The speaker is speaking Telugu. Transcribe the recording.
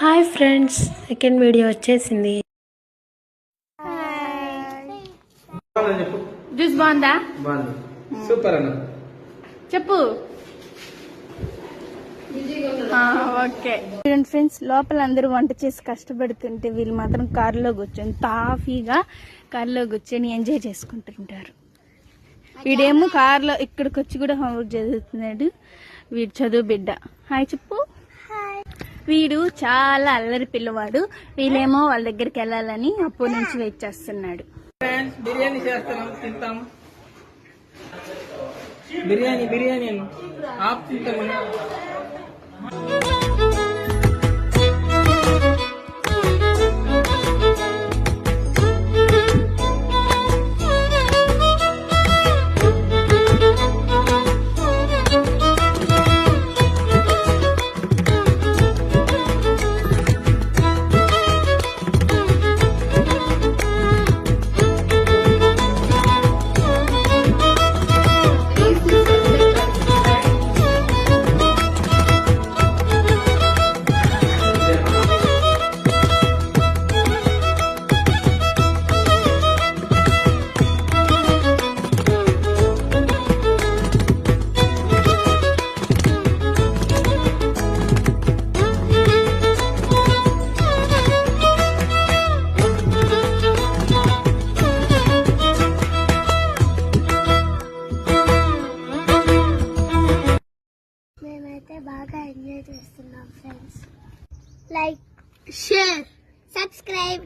హాయ్ ఫ్రెండ్స్, సెకండ్ వీడియో వచ్చేసింది. జ్యూస్ బాగుందా? సూపర్ అన్న చెప్పు. ఓకే ఫ్రెండ్స్, లోపల అందరూ వంట చేసి కష్టపడుతుంటే వీళ్ళు మాత్రం కారులో కూర్చొని తాఫీగా కారులో కూర్చొని ఎంజాయ్ చేసుకుంటుంటారు. వీడేమో కారులో ఇక్కడికి వచ్చి కూడా హోంవర్క్ చదువుతున్నాడు. వీడు చదువు బిడ్డ. హాయ్ చెప్పు. వీడు చాలా అల్లరి పిల్లవాడు. వీళ్ళేమో వాళ్ళ దగ్గరికి వెళ్ళాలని అప్పటి నుంచి వెయిట్ చేస్తున్నాడు. బిర్యానీ చేస్తాం, తింటాం. బిర్యానీ ఆప్ తింటాము. మేమైతే బాగా ఎంజాయ్ చేస్తున్నాం ఫ్రెండ్స్. Like, share, subscribe.